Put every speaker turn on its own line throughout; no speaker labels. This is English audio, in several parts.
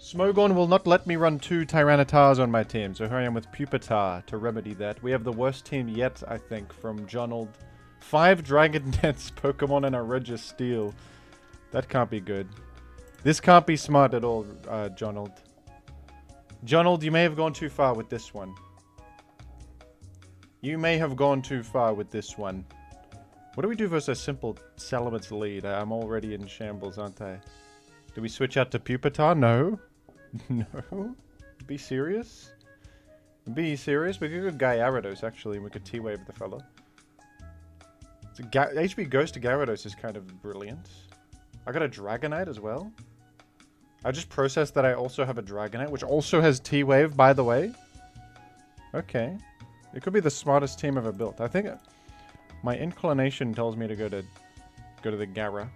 Smogon will not let me run 2 Tyranitars on my team, so here I am with Pupitar to remedy that. We have the worst team yet, I think, from Jonold. 5 Dragon Nets Pokemon and a Registeel. That can't be good. This can't be smart at all, Jonold. Jonold, you may have gone too far with this one. You may have gone too far with this one. What do we do versus a simple Salamence lead? I'm already in shambles, aren't I? Do we switch out to Pupitar? No. No? Be serious? Be serious? We could go Gyarados, actually, and we could T-Wave the fella. So HP Ghost to Gyarados is kind of brilliant. I got a Dragonite as well. I just processed that I also have a Dragonite, which also has T-Wave, by the way. Okay. It could be the smartest team ever built. I think my inclination tells me to go to the Gara.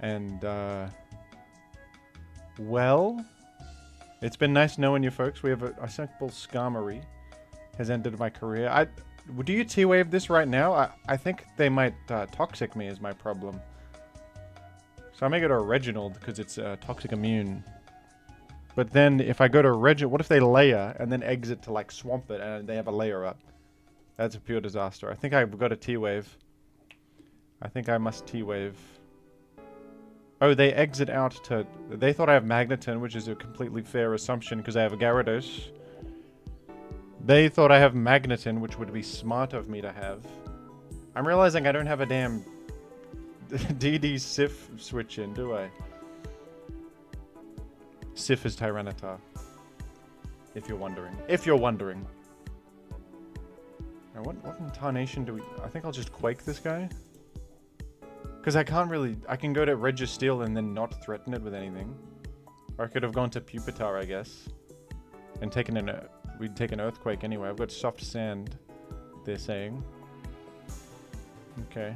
And, well, it's been nice knowing you folks. We have a simple Skarmory has ended my career. Do you T-Wave this right now? I think they might Toxic me is my problem. So I may go to a Reginald because it's Toxic Immune. But then if I go to Reginald, what if they layer and then exit to like Swamp it and they have a layer up? That's a pure disaster. I think I've got a T-Wave. I think I must T-Wave. Oh, they exit out to... They thought I have Magneton, which is a completely fair assumption because I have a Gyarados. They thought I have Magneton, which would be smart of me to have. I'm realizing I don't have a damn DD Sif switch in, do I? Sif is Tyranitar. If you're wondering. If you're wondering. Now, what intonation do we... I think I'll just Quake this guy. Because I can't really... I can go to Registeel and then not threaten it with anything. Or I could have gone to Pupitar, I guess. And taken an... We'd take an Earthquake anyway. I've got Soft Sand, they're saying. Okay.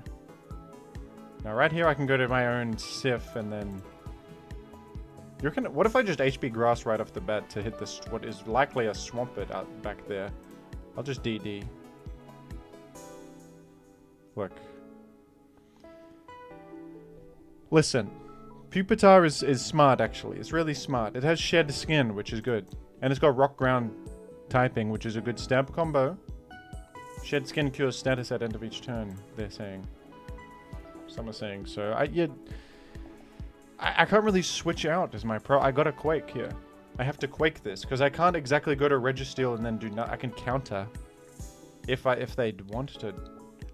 Now right here I can go to my own Sif and then... What if I just HP Grass right off the bat to hit this... What is likely a Swampert out back there. I'll just DD. Look. Listen, Pupitar is smart, actually. It's really smart. It has Shed Skin, which is good. And it's got Rock Ground typing, which is a good stab combo. Shed Skin cures status at end of each turn, they're saying. Some are saying so. I can't really switch out as my pro. I got a Quake here. I have to Quake this, because I can't exactly go to Registeel and then do not. I can counter if they want to.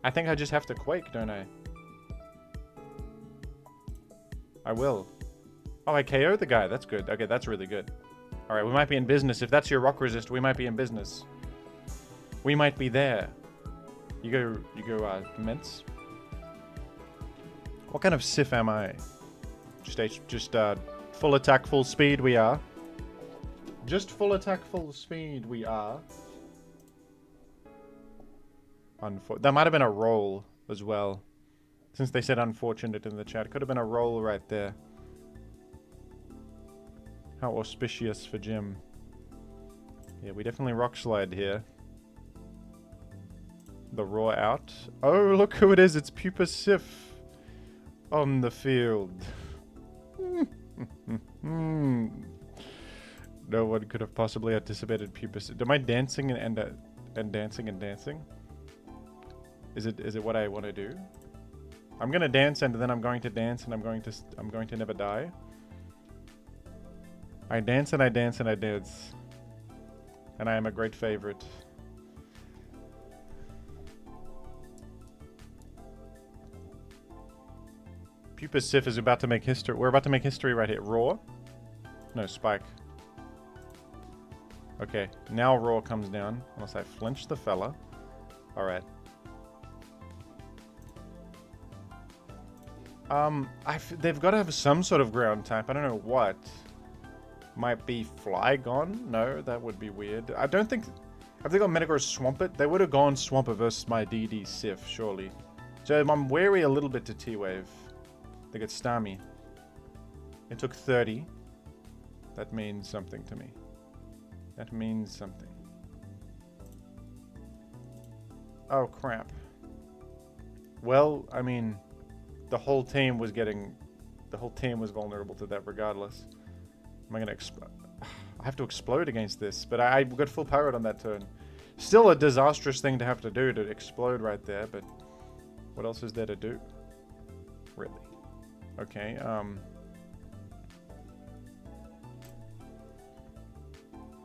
I think I just have to Quake, don't I? I will. Oh, I KO the guy. That's good. Okay, that's really good. Alright, we might be in business. If that's your Rock Resist, we might be in business. We might be there. You go, Mints. What kind of Sif am I? Just full attack, full speed we are. Just full attack, full speed we are. That might have been a roll as well. Since they said unfortunate in the chat. It could have been a roll right there. How auspicious for Jim. Yeah, we definitely Rock Slide here. The Roar out. Oh, look who it is. It's Pupa Sif. On the field. No one could have possibly anticipated Pupa Sif. Am I dancing and dancing and dancing? Is it what I want to do? I'm gonna dance and then I'm going to dance and I'm going to never die. I dance and I dance and I dance. And I am a great favorite. Pupa Sif is about to make history. We're about to make history right here. Roar? No, Spike. Okay, now Roar comes down. Unless I flinch the fella. Alright. They've got to have some sort of ground type. I don't know what. Might be Flygon? No, that would be weird. I don't think... Have they got Metagross Swampert? They would have gone Swampert versus my DD Sif, surely. So I'm wary a little bit to T-Wave. They get Starmie. It took 30. That means something to me. That means something. Oh, crap. Well, I mean... The whole team was vulnerable to that regardless. Am I gonna explode? I have to explode against this, but I got full powered on that turn. Still a disastrous thing to have to do, to explode right there, but what else is there to do? Really? Okay,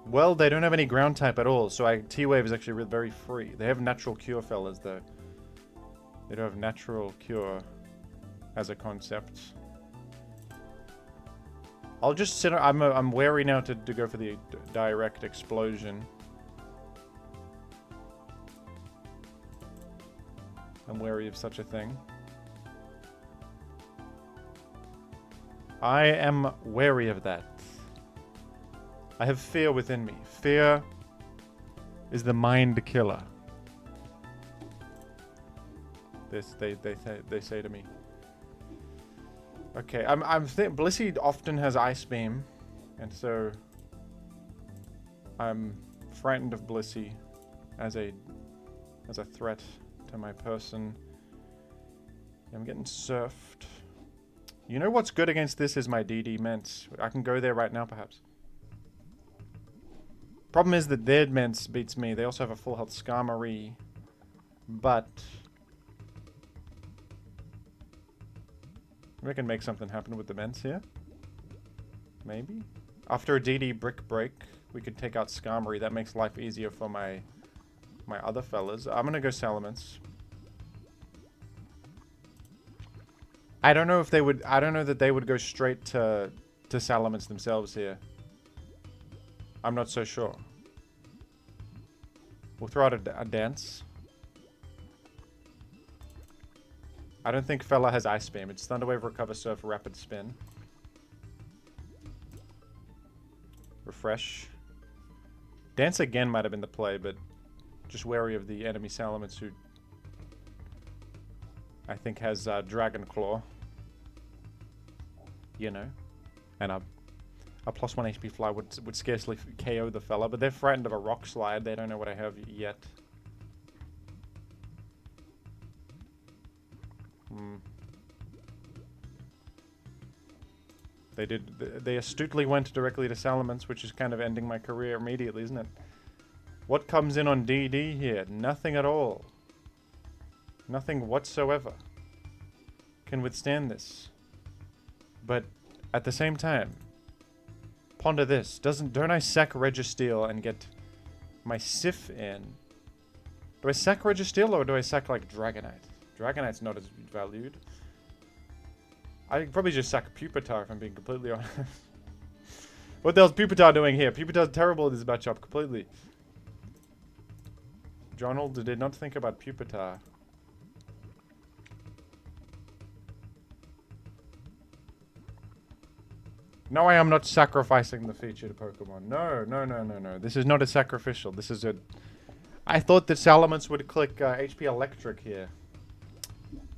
well, they don't have any ground type at all, so T-Wave is actually very free. They have natural cure fellas, though. They don't have natural cure as a concept. I'll just sit. I'm wary now to go for the direct explosion. I'm wary of such a thing. I am wary of that. I have fear within me. Fear is the mind killer. They say to me. Okay, Blissey often has Ice Beam, and so I'm frightened of Blissey as a threat to my person. I'm getting surfed. You know what's good against this is my DD Ments. I can go there right now, perhaps. Problem is that their Ments beats me. They also have a full health Skarmory, but we can make something happen with the Ments here. Maybe. After a DD Brick Break, we could take out Skarmory. That makes life easier for my other fellas. I'm gonna go Salamence. I don't know if they would. I don't know that they would go straight to Salamence themselves here. I'm not so sure. We'll throw out a dance. I don't think Fella has Ice Beam. It's Thunder Wave, Recover, Surf, Rapid Spin. Refresh. Dance again might have been the play, but just wary of the enemy Salamence, who I think has Dragon Claw. You know, and a +1 HP fly would scarcely KO the fella, but they're frightened of a Rock Slide. They don't know what I have yet. They astutely went directly to Salamence, which is kind of ending my career immediately, isn't it? What comes in on DD here? Nothing at all. Nothing whatsoever can withstand this. But at the same time, ponder this. Don't I sack Registeel and get my Sif in? Do I sack Registeel or do I sack like Dragonite? Dragonite's not as valued. I probably just sack Pupitar if I'm being completely honest. What the hell's Pupitar doing here? Pupitar's terrible in this matchup completely. Jonald did not think about Pupitar. No, I am not sacrificing the featured Pokemon. No. This is not a sacrificial. This is a... I thought that Salamence would click HP Electric here.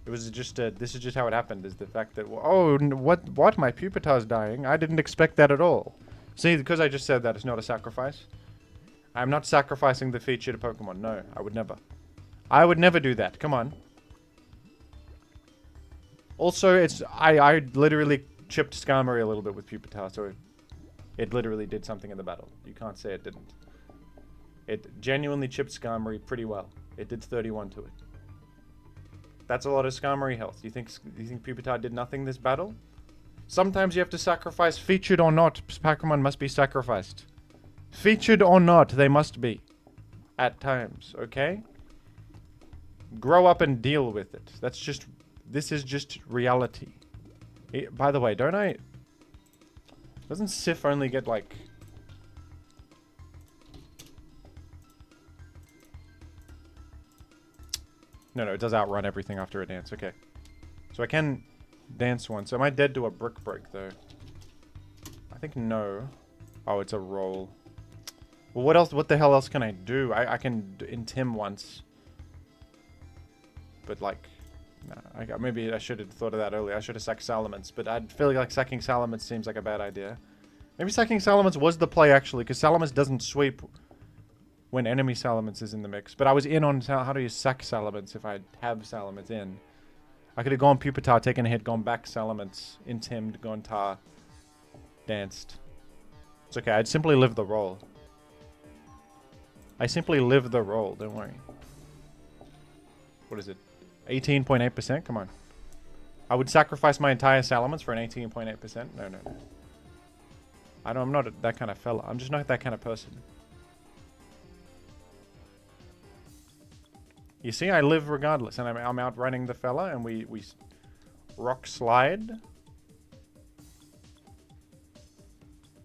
It was just a... This is just how it happened, is the fact that... Oh, what? My Pupitar's dying? I didn't expect that at all. See, because I just said that, it's not a sacrifice. I'm not sacrificing the featured Pokemon. No, I would never. I would never do that. Come on. Also, it's... I literally... chipped Skarmory a little bit with Pupitar, so it literally did something in the battle. You can't say it didn't. It genuinely chipped Skarmory pretty well. It did 31 to it. That's a lot of Skarmory health. You think Pupitar did nothing this battle? Sometimes you have to sacrifice. Featured or not, Pokemon must be sacrificed. Featured or not, they must be. At times, okay? Grow up and deal with it. That's just... This is just reality. By the way, don't I... Doesn't Sif only get, like... No, it does outrun everything after a dance. Okay. So I can dance one. So am I dead to a Brick Break, though? I think no. Oh, it's a roll. Well, what else? What the hell else can I do? I can Intim once. But, like... Nah, maybe I should have thought of that earlier. I should have sacked Salamence, but I feel like sacking Salamence seems like a bad idea. Maybe sacking Salamence was the play, actually, because Salamence doesn't sweep when enemy Salamence is in the mix. But I was in on how do you sack Salamence if I have Salamence in. I could have gone Pupitar, taken a hit, gone back Salamence, intimed, gone Tar, danced. It's okay, I'd simply live the roll. I simply live the roll, don't worry. What is it? 18.8%? Come on. I would sacrifice my entire Salamence for an 18.8%? No, no, no. I'm not that kind of fella. I'm just not that kind of person. You see, I live regardless, and I'm outrunning the fella, and we rock slide.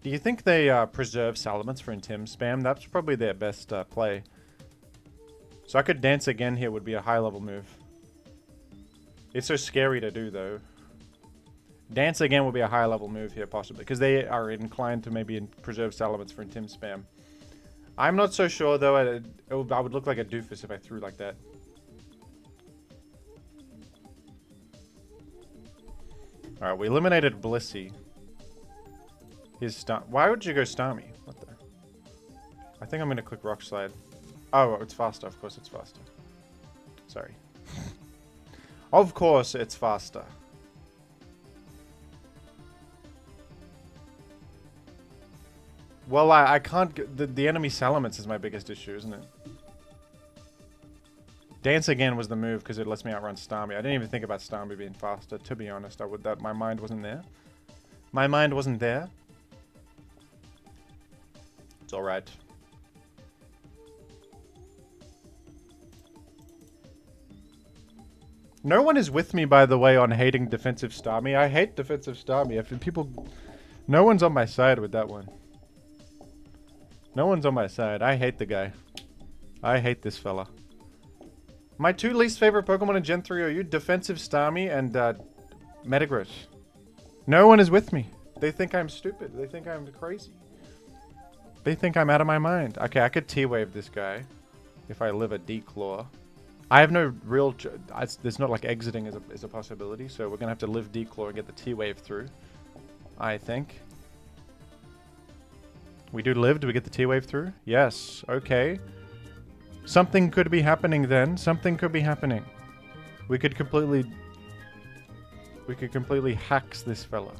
Do you think they preserve Salamence for Intim spam? That's probably their best play. So I could dance again here would be a high level move. It's so scary to do though. Dance again would be a high level move here possibly. Because they are inclined to maybe preserve Salamence for Intim spam. I'm not so sure though. I would look like a doofus if I threw like that. Alright, we eliminated Blissey. Why would you go Starmie? What the? I think I'm going to click Rock Slide. Oh, it's faster. Of course it's faster. Sorry. Of course it's faster. Well, I can't... The enemy Salamence is my biggest issue, isn't it? Dance again was the move because it lets me outrun Starmie. I didn't even think about Starmie being faster, to be honest. My mind wasn't there. My mind wasn't there. It's alright. No one is with me, by the way, on hating defensive Starmie. I hate defensive Starmie. If people... No one's on my side with that one. No one's on my side. I hate the guy. I hate this fella. My two least favorite Pokemon in Gen 3 OU, defensive Starmie and Metagross. No one is with me. They think I'm stupid. They think I'm crazy. They think I'm out of my mind. Okay, I could T-Wave this guy if I live a D-Claw. I have no real... There's not like exiting is a possibility, so we're going to have to live D-Claw and get the T-Wave through. I think. We do live. Do we get the T-Wave through? Yes. Okay. Something could be happening then. Something could be happening. We could completely hacks this fella.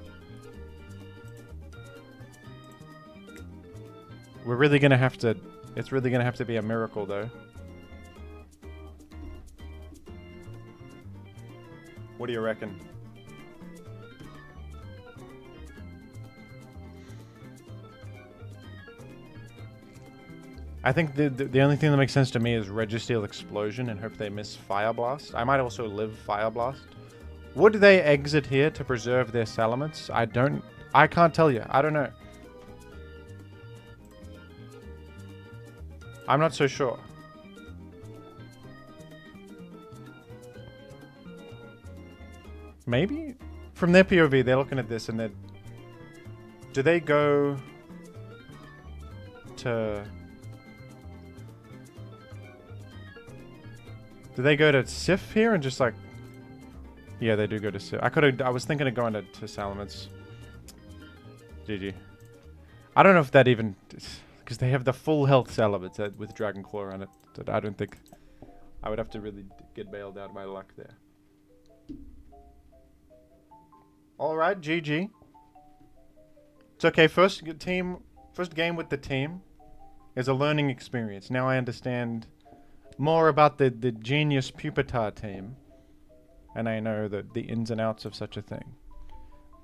We're really gonna have to... It's really gonna have to be a miracle, though. What do you reckon? I think the only thing that makes sense to me is Registeel Explosion and hope they miss Fire Blast. I might also live Fire Blast. Would they exit here to preserve their Salamence? I can't tell you. I don't know. I'm not so sure. Maybe? From their POV, they're looking at this and they're... Do they go... to... Do they go to Sif here and just like... Yeah, they do go to Sif. I was thinking of going to Salamence. GG. I don't know if that even... Because they have the full health Salamence with Dragon Claw on it. That I don't think... I would have to really get bailed out of my luck there. Alright, GG. It's okay, first game with the team is a learning experience. Now I understand more about the genius Pupitar team. And I know the ins and outs of such a thing.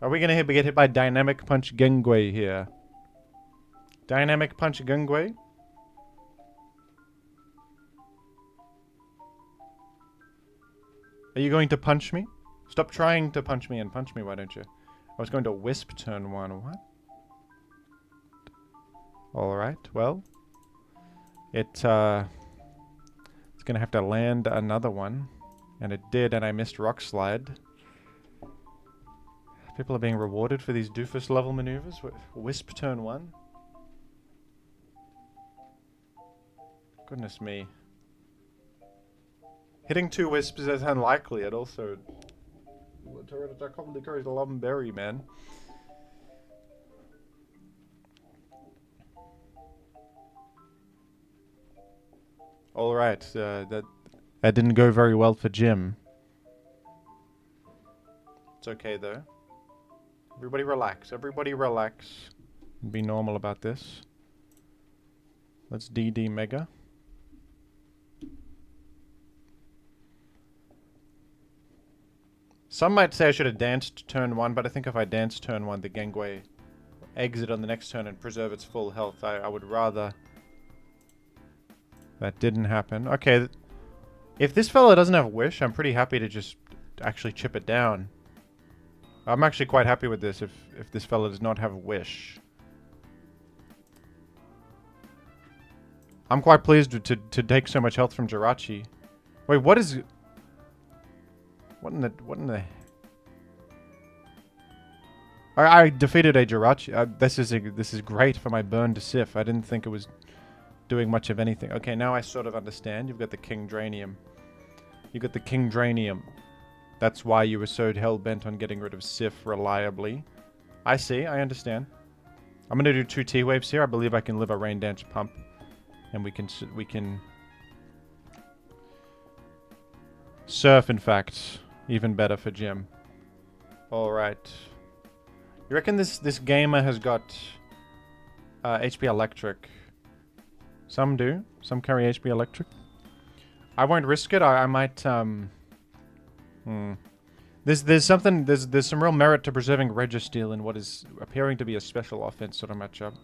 Are we gonna get hit by Dynamic Punch Gengwe here? Dynamic Punch Gengwe? Are you going to punch me? Stop trying to punch me and punch me, why don't you? I was going to Wisp turn 1. What? Alright, well. It's gonna have to land another one. And it did, and I missed Rock Slide. People are being rewarded for these doofus level maneuvers. Wisp turn 1. Goodness me. Hitting 2 Wisps is unlikely, and also... Tyranitar commonly carries a Lumberry, man. Alright, that didn't go very well for Jim. It's okay, though. Everybody relax. Everybody relax. Be normal about this. Let's DD Mega. Some might say I should have danced turn 1, but I think if I dance turn 1, the Genghua exit on the next turn and preserve its full health. I would rather that didn't happen. Okay, if this fella doesn't have Wish, I'm pretty happy to just actually chip it down. I'm actually quite happy with this if this fella does not have Wish. I'm quite pleased to take so much health from Jirachi. Wait, what is... What in the... I defeated a Jirachi. This is great for my burn to Sif. I didn't think it was doing much of anything. Okay, now I sort of understand. You've got the King Dranium. You got the King Dranium. That's why you were so hell-bent on getting rid of Sif reliably. I see. I understand. I'm going to do 2 T-Waves here. I believe I can live a Rain Dance Pump. And we can... Surf, in fact. Even better for Jim. Alright. You reckon this gamer has got HP Electric? Some do. Some carry HP Electric. I won't risk it. I might, There's some real merit to preserving Registeel in what is appearing to be a special offense sort of matchup.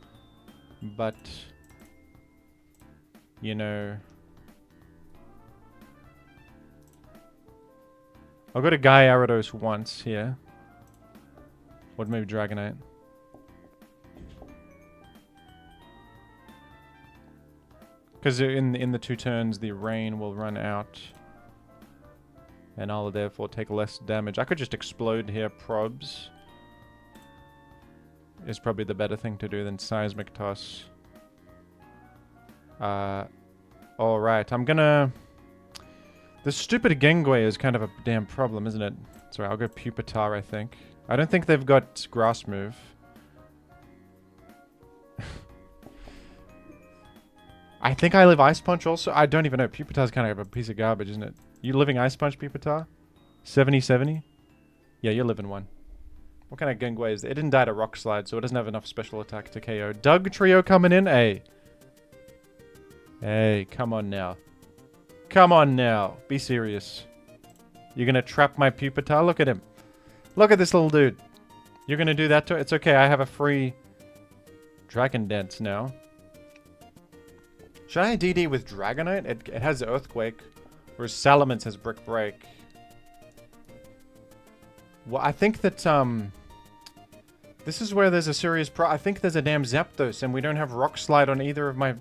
But... You know... I'll go to Gyarados once here. Or maybe Dragonite. Because in the 2 turns, the rain will run out. And I'll therefore take less damage. I could just explode here, Probs. Is probably the better thing to do than Seismic Toss. Alright, I'm gonna... This stupid Genghua is kind of a damn problem, isn't it? Sorry, I'll go Pupitar, I think. I don't think they've got Grass Move. I think I live Ice Punch also. I don't even know. Pupitar's kind of a piece of garbage, isn't it? You living Ice Punch, Pupitar? 70-70? Yeah, you're living one. What kind of Genghua is it? It didn't die to Rock Slide, so it doesn't have enough special attack to KO. Doug Trio coming in? Hey. Hey, come on now. Come on now. Be serious. You're gonna trap my Pupitar? Look at him. Look at this little dude. You're gonna do that to it? It's okay, I have a free Dragon Dance now. Should I DD with Dragonite? It has Earthquake, whereas Salamence has Brick Break. Well, I think that, this is where there's a serious I think there's a damn Zapdos, and we don't have Rock Slide on either of my...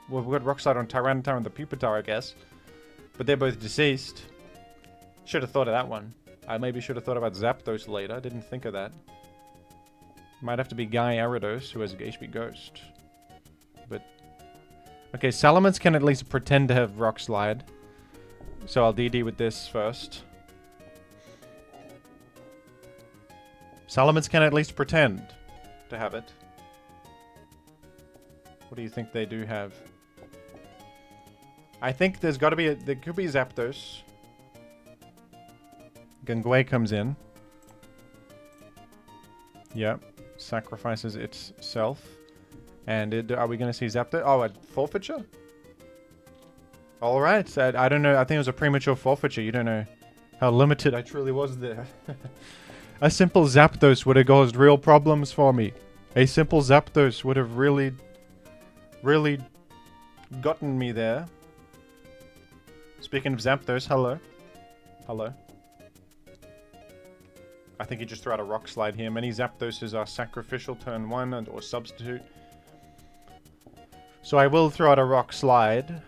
Well, we've got Rock Slide on Tyranitar and the Pupitar, I guess. But they're both deceased. Should have thought of that one. I maybe should have thought about Zapdos later. Didn't think of that. Might have to be Gyarados, who has HP Ghost. But... Okay, Salamence can at least pretend to have Rock Slide. So I'll DD with this first. Salamence can at least pretend to have it. What do you think they do have? I think there's got to be there could be Zapdos. Genghua comes in. Yep. Sacrifices itself. And are we going to see Zapdos? Oh, a forfeiture? Alright. I don't know. I think it was a premature forfeiture. You don't know how limited I truly was there. A simple Zapdos would have caused real problems for me. A simple Zapdos would have really gotten me there. Speaking of Zapdos, hello. Hello. I think he just threw out a Rock Slide here. Many Zapdoses are sacrificial turn 1 or substitute. So I will throw out a Rock Slide.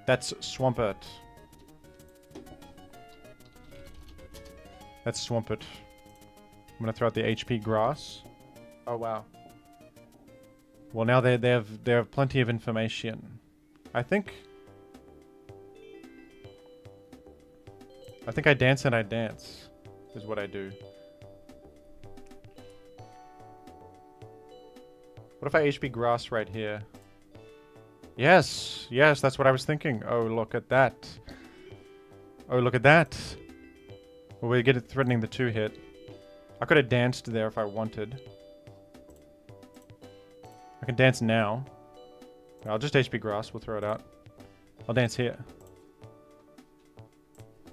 That's Swampert. That's Swampert. I'm gonna throw out the HP Grass. Oh wow. Well, now they have plenty of information. I think I dance and I dance is what I do. What if I HP Grass right here? Yes, yes, that's what I was thinking. Oh, look at that. Oh, look at that. Well, we get it threatening the 2-hit. I could have danced there if I wanted. I can dance now. I'll just HP Grass. We'll throw it out. I'll dance here.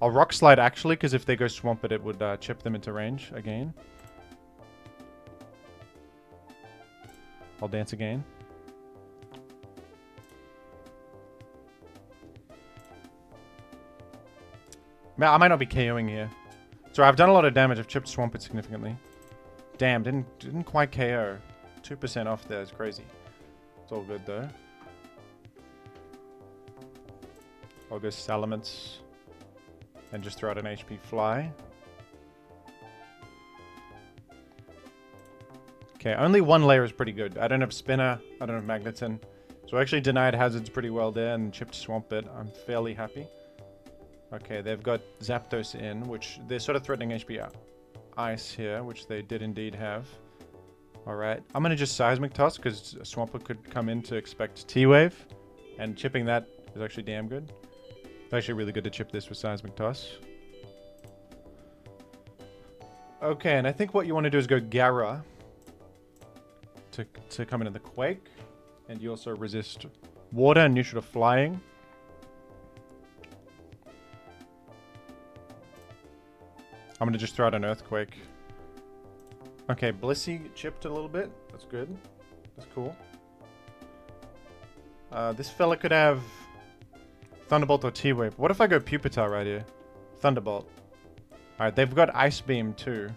I'll Rock Slide actually, because if they go Swamp it would chip them into range again. I'll dance again. I might not be KOing here. So I've done a lot of damage. I've chipped Swamp it significantly. Damn, didn't quite KO. 2% off there is crazy. It's all good though. I'll go Salamence. And just throw out an HP Fly. Okay, only one layer is pretty good. I don't have Spinner. I don't have Magneton. So I actually denied Hazards pretty well there and chipped Swamp Bit. I'm fairly happy. Okay, they've got Zapdos in, which they're sort of threatening HP Ice here, which they did indeed have. Alright, I'm going to just Seismic Toss, because Swampert could come in to expect T-Wave. And chipping that is actually damn good. It's actually really good to chip this with Seismic Toss. Okay, and I think what you want to do is go Gara to come into the Quake. And you also resist Water and neutral to Flying. I'm going to just throw out an Earthquake. Okay, Blissey chipped a little bit. That's good. That's cool. This fella could have Thunderbolt or T-Wave. What if I go Pupitar right here? Thunderbolt. Alright, they've got Ice Beam too.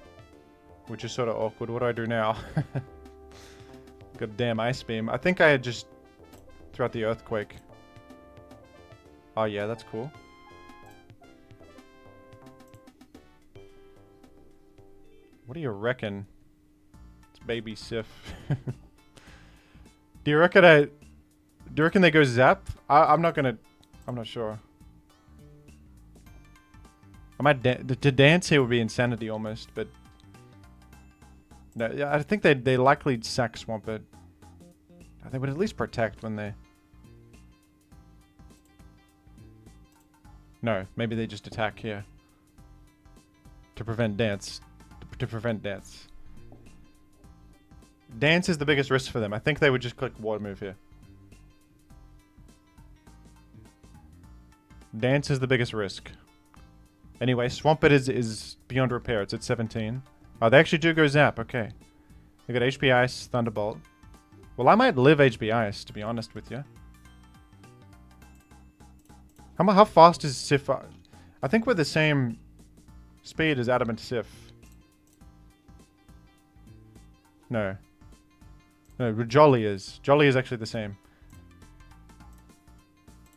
Which is sort of awkward. What do I do now? Got a damn Ice Beam. I think I had just throw out the Earthquake. Oh yeah, that's cool. What do you reckon? It's baby Sif. Do you reckon they go Zap? I'm not sure. I might to dance here would be insanity almost, but no, yeah, I think they likely sack Swamp It. They would at least protect when they. No, maybe they just attack here to prevent dance. To prevent dance. Dance is the biggest risk for them. I think they would just click Water Move here. Dance is the biggest risk. Anyway, Swamp It is beyond repair. It's at 17. Oh, they actually do go Zap. Okay. They got HP Ice, Thunderbolt. Well, I might live HP Ice, to be honest with you. How fast is Sif? I think we're the same speed as Adamant Sif. No. No, Jolly is. Jolly is actually the same.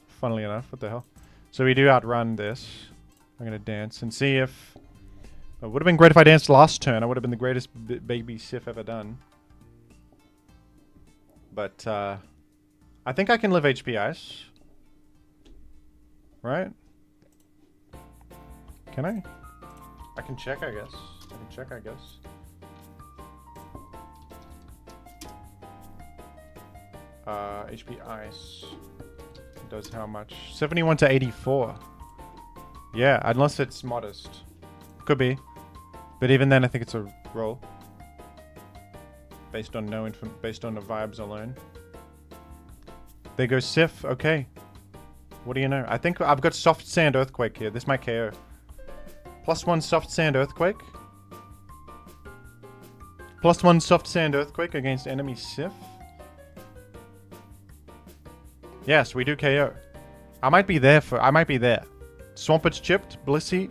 Funnily enough, what the hell? So we do outrun this. I'm going to dance and see if... It would have been great if I danced last turn. I would have been the greatest baby Sif ever done. But, I think I can live HP Ice. Right? Can I? I can check, I guess. HP Ice does how much? 71 to 84. Yeah, unless it's modest. Could be. But even then, I think it's a roll. Based on based on the vibes alone. They go Sif. Okay. What do you know? I think I've got Soft Sand Earthquake here. This might KO. +1 Soft Sand Earthquake. +1 Soft Sand Earthquake against enemy Sif. Yes, we do KO. I might be there. Swampert chipped. Blissey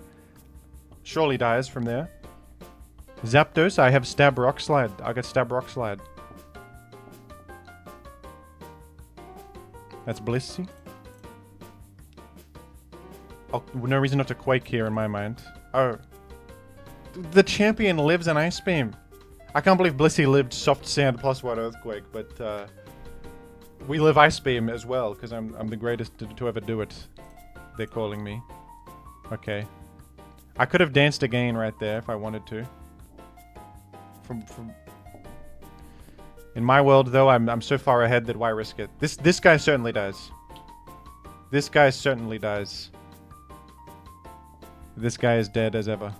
surely dies from there. Zapdos, I have Stab Rock Slide. I got Stab Rock Slide. That's Blissey. Oh, no reason not to Quake here in my mind. Oh. The champion lives an Ice Beam. I can't believe Blissey lived Soft Sand +1 Earthquake, but we live Ice Beam as well, because I'm the greatest to ever do it. They're calling me. Okay. I could have danced again right there if I wanted to. In my world, though, I'm so far ahead that why risk it? This guy certainly does. This guy certainly dies. This guy is dead as ever.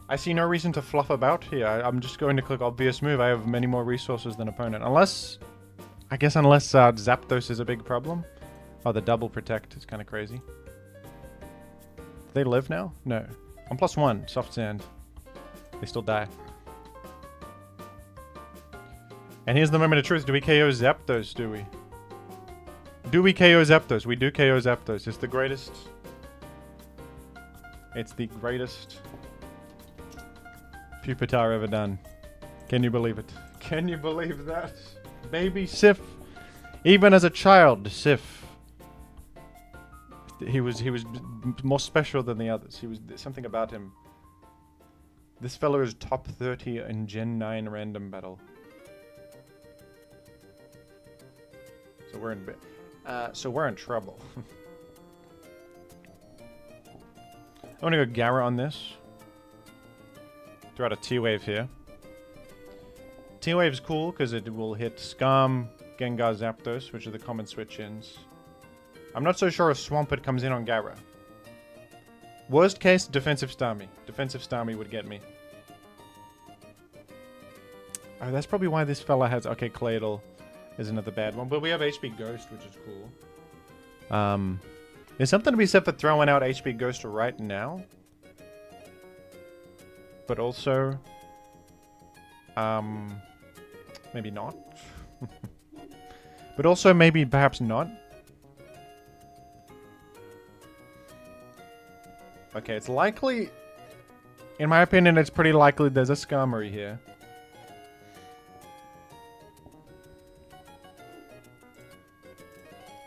I see no reason to fluff about here. I'm just going to click obvious move. I have many more resources than opponent. Unless... I guess unless Zapdos is a big problem. Oh, the double protect is kind of crazy. Do they live now? No. On +1, soft sand. They still die. And here's the moment of truth. Do we KO Zapdos, do we? Do we KO Zapdos? We do KO Zapdos. It's the greatest. It's the greatest Pupitar ever done. Can you believe it? Can you believe that? Baby Sif. Even as a child, Sif. He was more special than the others. He was something about him. This fellow is top 30 in Gen 9 random battle. So we're in trouble. I'm gonna go Gara on this. Throw out a T-Wave here. T-Wave's cool because it will hit Skarm, Gengar, Zapdos, which are the common switch-ins. I'm not so sure if Swampert comes in on Gara. Worst case, defensive Starmie. Defensive Starmie would get me. Oh, that's probably why this fella has... Okay, Claydol is another bad one. But we have HP Ghost, which is cool. There's something to be said for throwing out HP Ghost right now. But also... maybe not. But also maybe perhaps not. Okay, it's likely... In my opinion, it's pretty likely there's a Skarmory here.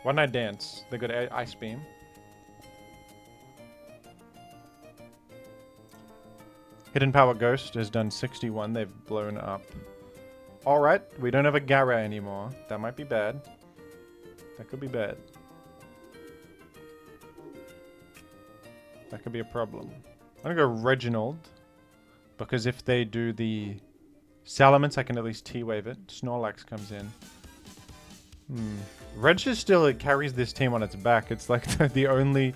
One Night Dance. They got Ice Beam. Hidden Power Ghost has done 61. They've blown up. Alright, we don't have a Gara anymore. That might be bad. That could be bad. That could be a problem. I'm gonna go Reginald. Because if they do the Salamence, I can at least T-Wave it. Snorlax comes in. Reg just still carries this team on its back. It's like the only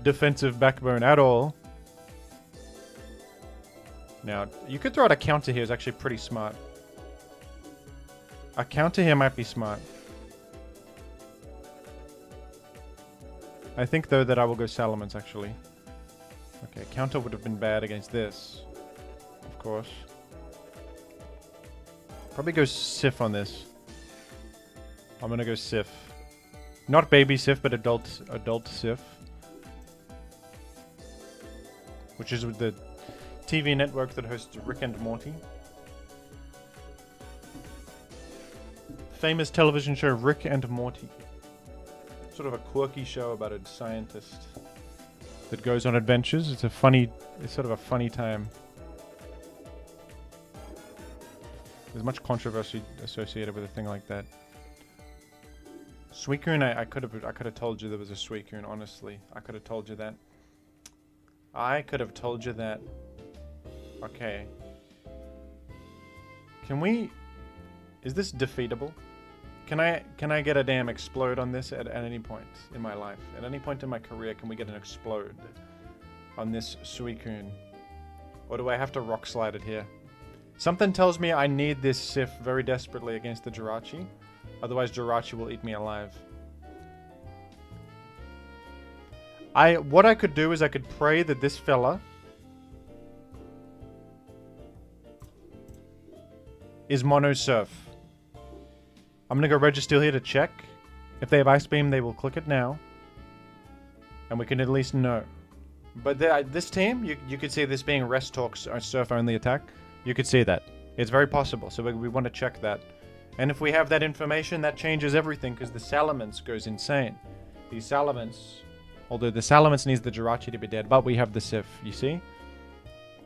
defensive backbone at all. Now, you could throw out a counter here. It's actually pretty smart. A counter here might be smart. I think, though, that I will go Salamence, actually. Okay, counter would have been bad against this. Of course. Probably go Sif on this. I'm gonna go Sif. Not baby Sif, but adult Sif. Which is the TV network that hosts Rick and Morty. Famous television show Rick and Morty. Sort of a quirky show about a scientist that goes on adventures. It's sort of a funny time. There's much controversy associated with a thing like that. Suicune, I could have told you there was a Suicune, honestly. I could have told you that. I could have told you that. Okay. Can we... Is this defeatable? Can I get a damn explode on this at any point in my life? At any point in my career, can we get an explode on this Suicune? Or do I have to rock slide it here? Something tells me I need this Sif very desperately against the Jirachi. Otherwise, Jirachi will eat me alive. What I could do is I could pray that this fella is Mono Surf. I'm gonna go Registeel here to check. If they have Ice Beam, they will click it now. And we can at least know. But this team, you could see this being Rest Talks or Surf only attack. You could see that. It's very possible, so we want to check that. And if we have that information, that changes everything, because the Salamence goes insane. The Salamence... Although the Salamence needs the Jirachi to be dead, but we have the Sif, you see?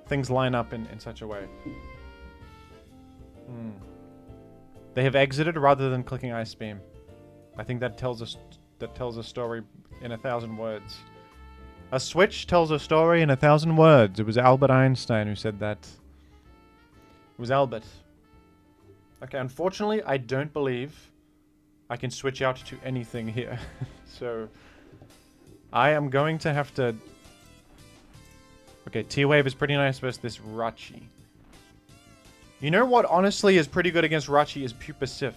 Things line up in such a way. They have exited rather than clicking Ice Beam. I think that tells a story in 1,000 words. A switch tells a story in 1,000 words. It was Albert Einstein who said that. It was Albert. Okay, unfortunately, I don't believe I can switch out to anything here. So, I am going to have to... Okay, T-Wave is pretty nice versus this Jirachi. You know what honestly is pretty good against Jirachi is Pupitar.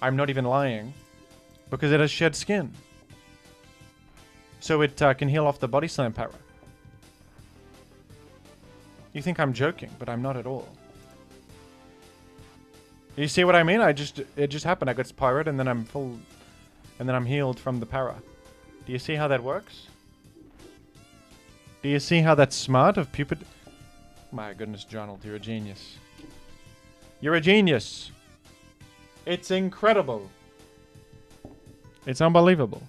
I'm not even lying. Because it has shed skin. So it can heal off the Body Slam para. You think I'm joking, but I'm not at all. You see what I mean? It just happened. I got Pirate and then I'm full... And then I'm healed from the para. Do you see how that works? Do you see how that's smart of Pupitar? My goodness, Jonald, you're a genius. You're a genius. It's incredible. It's unbelievable.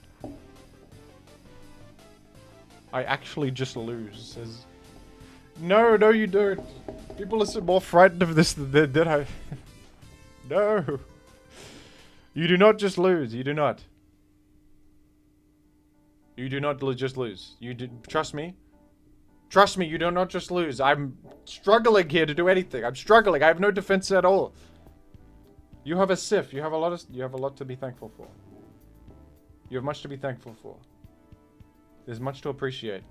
I actually just lose. Says, no, you don't. People are more frightened of this than I... No. You do not just lose. You do not. You do not just lose. Trust me. Trust me, you do not just lose. I'm struggling here to do anything. I'm struggling. I have no defense at all. You have a Sif. You have a lot to be thankful for. You have much to be thankful for. There's much to appreciate.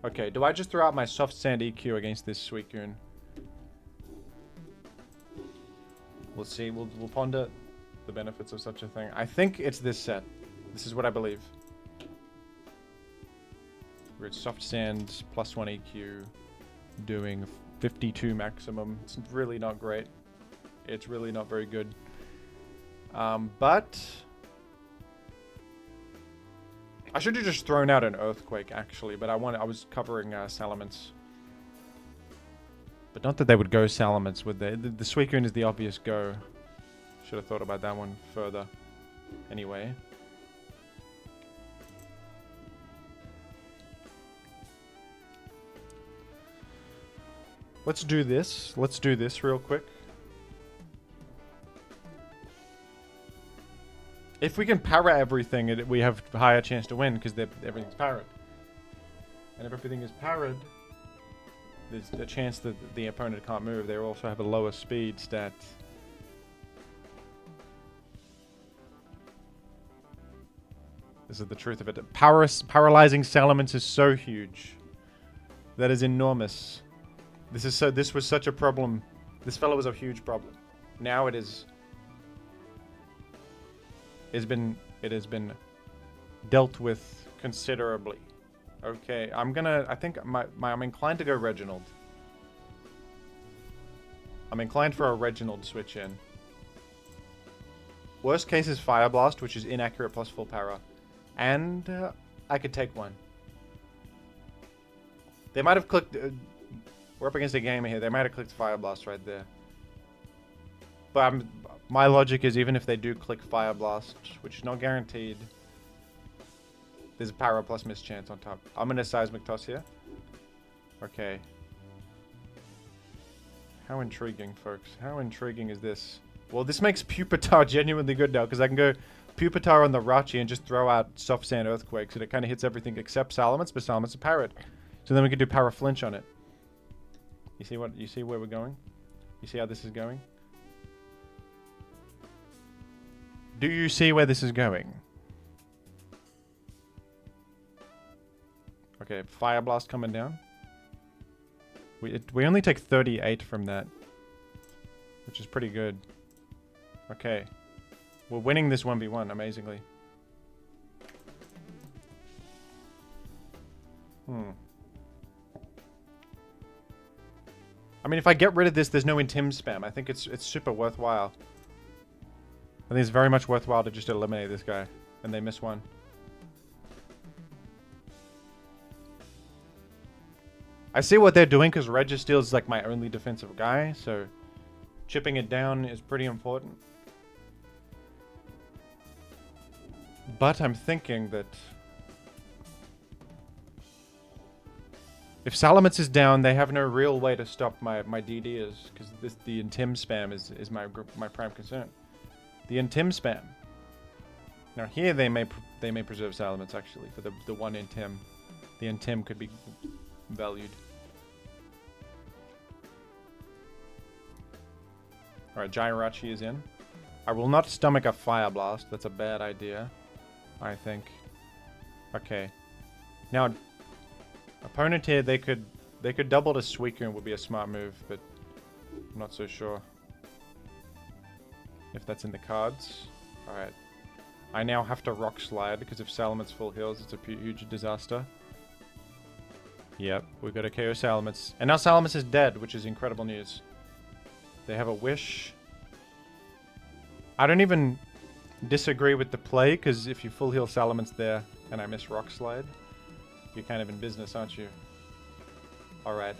Okay, do I just throw out my soft sand EQ against this Suicune? We'll see. We'll ponder the benefits of such a thing. I think it's this set. This is what I believe. We're at soft sand, +1 EQ, doing 52 maximum. It's really not great. It's really not very good. But I should have just thrown out an Earthquake actually, but I was covering Salamence. But not that they would go Salamence, would they? The Suicune is the obvious go. Should have thought about that one further. Anyway. Let's do this. Let's do this real quick. If we can para everything, we have a higher chance to win because everything's parried. And if everything is parried, there's a chance that the opponent can't move. They also have a lower speed stat. This is the truth of it. Paralyzing Salamence is so huge. That is enormous. This was such a problem. This fellow was a huge problem. Now it is. It has been dealt with considerably. Okay, I think I'm inclined to go Reginald. I'm inclined for a Reginald switch in. Worst case is Fire Blast, which is inaccurate plus full para. And I could take one. They might have clicked... we're up against a gamer here. They might have clicked Fire Blast right there. But my logic is even if they do click Fire Blast, which is not guaranteed, there's a Para plus miss chance on top. I'm going to Seismic Toss here. Okay. How intriguing, folks. How intriguing is this? Well, this makes Pupitar genuinely good now, because I can go Pupitar on the Jirachi and just throw out Soft Sand Earthquakes, and it kind of hits everything except Salamence, but Salamence is parried. So then we can do Para Flinch on it. You see where we're going? You see how this is going? Do you see where this is going? Okay, Fire Blast coming down. We only take 38 from that, which is pretty good. Okay. We're winning this 1v1, amazingly. I mean, if I get rid of this, there's no Intim spam. I think it's super worthwhile. I think it's very much worthwhile to just eliminate this guy. And they miss one. I see what they're doing because Registeel is like my only defensive guy. So chipping it down is pretty important. But I'm thinking that if Salamence is down, they have no real way to stop my DDs, because the Intim spam is my prime concern. The Intim spam. Now here they may preserve Salamence actually for the one Intim. The Intim could be valued. Alright, Jirachi is in. I will not stomach a Fire Blast. That's a bad idea, I think. Okay. Now, opponent here, they could double to Suicune would be a smart move, but I'm not so sure if that's in the cards. Alright. I now have to Rock Slide because if Salamence full heals, it's a huge disaster. Yep, we've got a KO Salamence. And now Salamence is dead, which is incredible news. They have a Wish. I don't even disagree with the play, because if you full heal Salamence there and I miss Rock Slide, you're kind of in business, aren't you? Alright,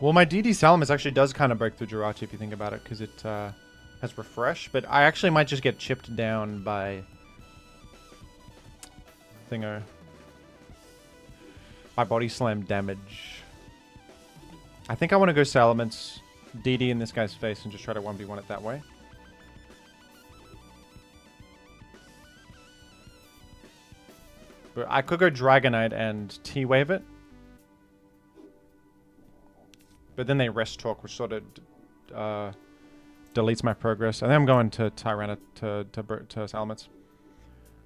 well, my DD Salamence actually does kind of break through Jirachi if you think about it, because it has Refresh, but I actually might just get chipped down by Thingo. My Body Slam damage. I think I want to go Salamence, DD in this guy's face, and just try to 1v1 it that way. But I could go Dragonite and T-Wave it. But then they Rest Talk, which sort of deletes my progress. I think I'm going to Tyranitar to Salamence.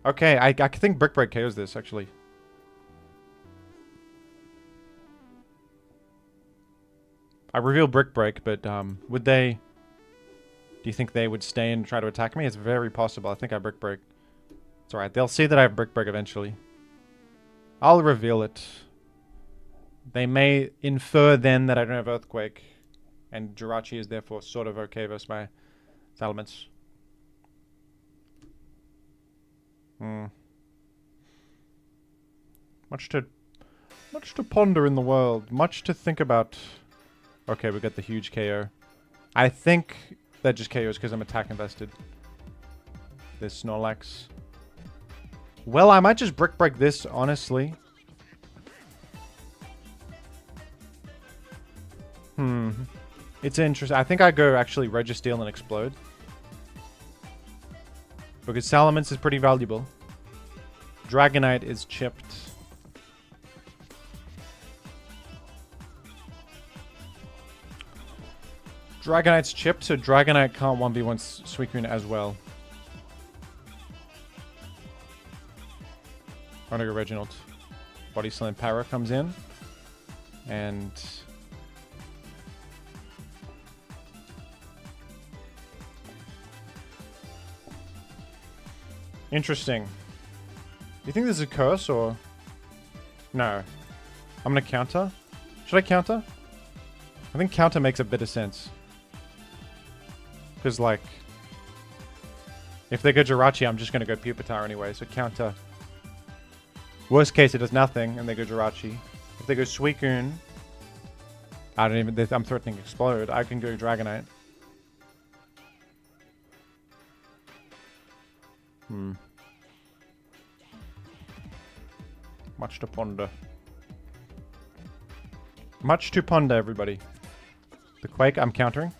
Okay, I think Brick Break KOs this, actually. I revealed Brick Break, but would they... Do you think they would stay and try to attack me? It's very possible. I think I Brick Break. It's alright. They'll see that I have Brick Break eventually. I'll reveal it. They may infer then that I don't have Earthquake. And Jirachi is therefore sort of okay versus my Salamence. Much to ponder in the world. Much to think about. Okay, we got the huge KO. I think that just KOs because I'm attack invested. There's Snorlax. Well, I might just Brick Break this, honestly. It's interesting. I think I go actually Registeel and Explode. Because Salamence is pretty valuable. Dragonite is chipped. Dragonite's chipped, so Dragonite can't 1v1 Suicune as well. I'm gonna go Reginald. Body Slam Para comes in. And... Interesting. You think this is a curse, or... No. I'm gonna counter. Should I counter? I think counter makes a bit of sense. Because, like... If they go Jirachi, I'm just gonna go Pupitar anyway, so counter. Worst case, it does nothing, and they go Jirachi. If they go Suicune... I don't even... I'm threatening Explode. I can go Dragonite. Much to ponder. Much to ponder, everybody. The Quake, I'm countering.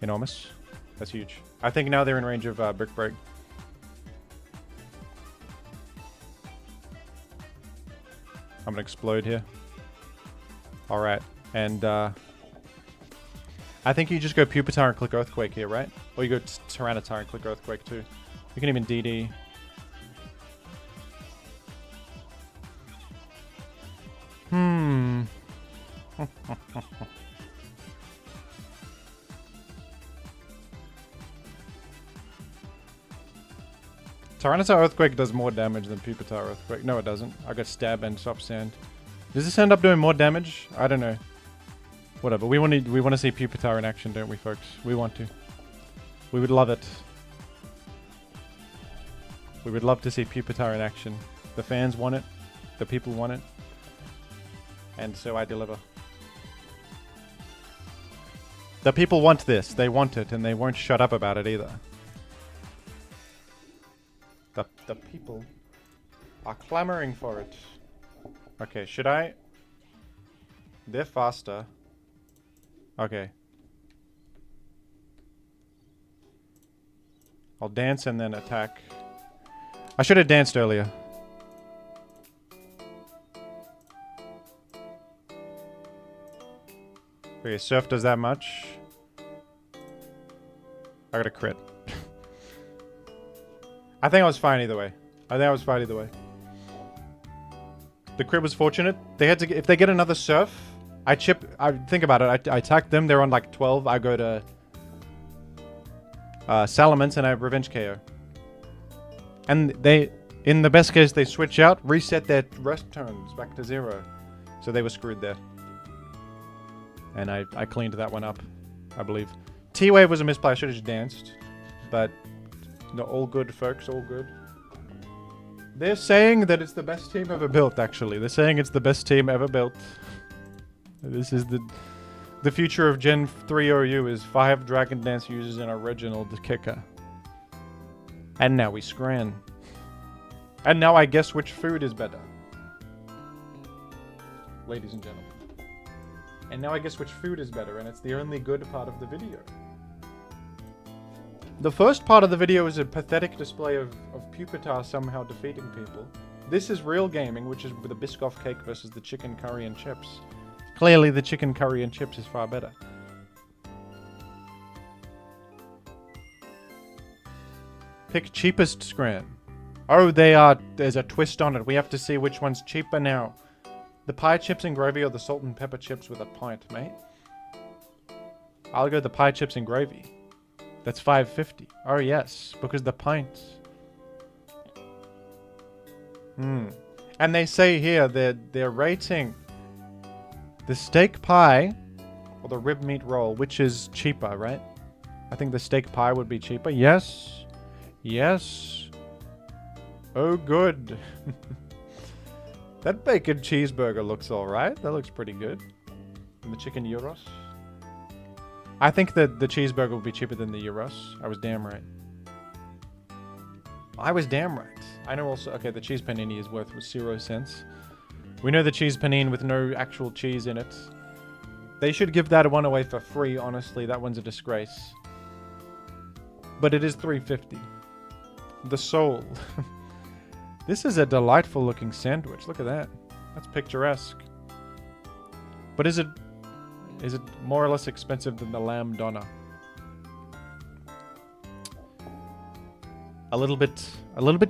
Enormous. That's huge. I think now they're in range of Brick Break. I'm gonna Explode here. Alright. And, I think you just go Pupitar and click Earthquake here, right? Or you go Tyranitar and click Earthquake too. You can even DD. Tyranitar Earthquake does more damage than Pupitar Earthquake. No, it doesn't. I got Stab and Soft Sand. Does this end up doing more damage? I don't know. Whatever. We want to see Pupitar in action, don't we, folks? We want to. We would love it. We would love to see Pupitar in action. The fans want it. The people want it. And so I deliver. The people want this. They want it, and they won't shut up about it either. The people are clamoring for it. Okay, should I? They're faster. Okay. I'll dance and then attack. I should have danced earlier. Okay, Surf does that much. I got a crit. I think I was fine either way. The crit was fortunate. They had to. If they get another Surf, I think about it. I attack them. They're on like 12. I go to Salamence and I have Revenge KO. And they, in the best case, they switch out, reset their rest turns back to 0. So they were screwed there. And I cleaned that one up, I believe. T-Wave was a misplay. I should have just danced. But no, all good, folks. All good. They're saying that it's the best team ever built, actually. They're saying it's the best team ever built. This is the future of Gen 3 OU is 5 Dragon Dance users and a Reginald kicker. And now we scran. And now I guess which food is better. Ladies and gentlemen. And now I guess which food is better, and it's the only good part of the video. The first part of the video is a pathetic display of Pupitar somehow defeating people. This is real gaming, which is with a Biscoff cake versus the chicken curry and chips. Clearly the chicken curry and chips is far better. Pick cheapest scran. Oh, there's a twist on it. We have to see which one's cheaper now. The pie chips and gravy or the salt and pepper chips with a pint, mate? I'll go the pie chips and gravy. That's $5.50. Oh yes, because the pints. And they say here they're rating the steak pie or the rib meat roll, which is cheaper, right? I think the steak pie would be cheaper. Yes. Yes. Oh, good. That bacon cheeseburger looks alright. That looks pretty good. And the chicken gyros. I think that the cheeseburger will be cheaper than the gyros. I was damn right. I was damn right. I know also... Okay, the cheese panini is worth 0 cents. We know the cheese panini with no actual cheese in it. They should give that one away for free, honestly. That one's a disgrace. But it is $3.50. The soul. This is a delightful looking sandwich. Look at that. That's picturesque. But is it more or less expensive than the lamb doner? A little bit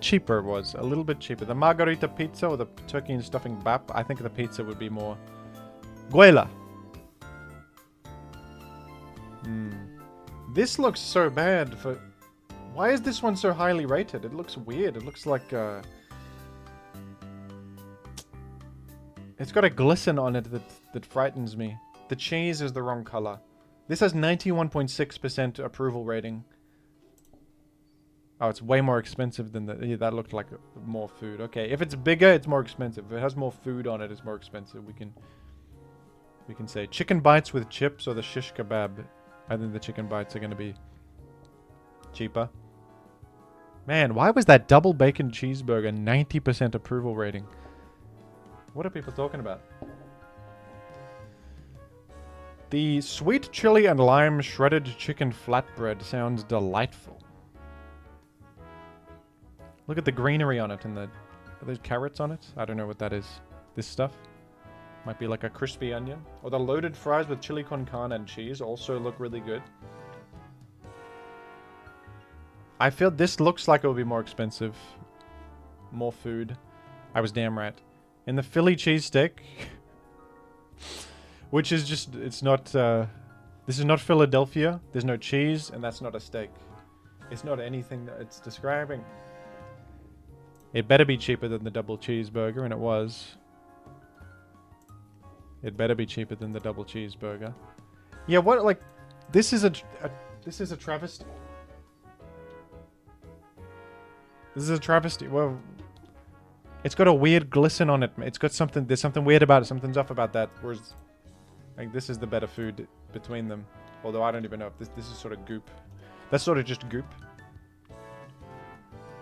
cheaper it was. A little bit cheaper. The margarita pizza or the turkey and stuffing bap. I think the pizza would be more. Guela. This looks so bad for... Why is this one so highly rated? It looks weird. It looks like it's got a glisten on it that frightens me. The cheese is the wrong color. This has 91.6% approval rating. Oh, it's way more expensive than the... Yeah, that looked like more food. Okay, if it's bigger, it's more expensive. If it has more food on it, it's more expensive. We can say chicken bites with chips or the shish kebab. I think the chicken bites are going to be cheaper. Man, why was that double bacon cheeseburger 90% approval rating? What are people talking about? The sweet chili and lime shredded chicken flatbread sounds delightful. Look at the greenery on it and are there carrots on it? I don't know what that is. This stuff? Might be like a crispy onion. Or the loaded fries with chili con carne and cheese also look really good. I feel this looks like it will be more expensive. More food. I was damn right. And the Philly cheesesteak, which is just, it's not, this is not Philadelphia. There's no cheese, and that's not a steak. It's not anything that it's describing. It better be cheaper than the double cheeseburger, and it was. It better be cheaper than the double cheeseburger. Yeah, what, like, this is a travesty. This is a travesty. Well, it's got a weird glisten on it. It's got something, there's something weird about it. Something's off about that. Whereas, like, this is the better food between them. Although I don't even know if this is sort of goop. That's sort of just goop.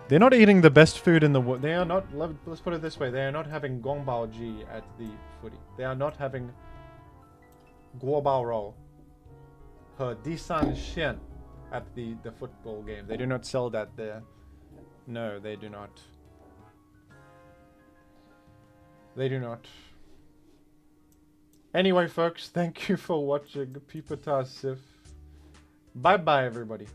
They're not eating the best food in the world. They are not, let's put it this way. They are not having gongbao ji at the footy. They are not having guobao roll. Her disan shen at the football game. They do not sell that there. No, they do not. They do not. Anyway, folks, thank you for watching Pupitar Sif. Bye-bye, everybody.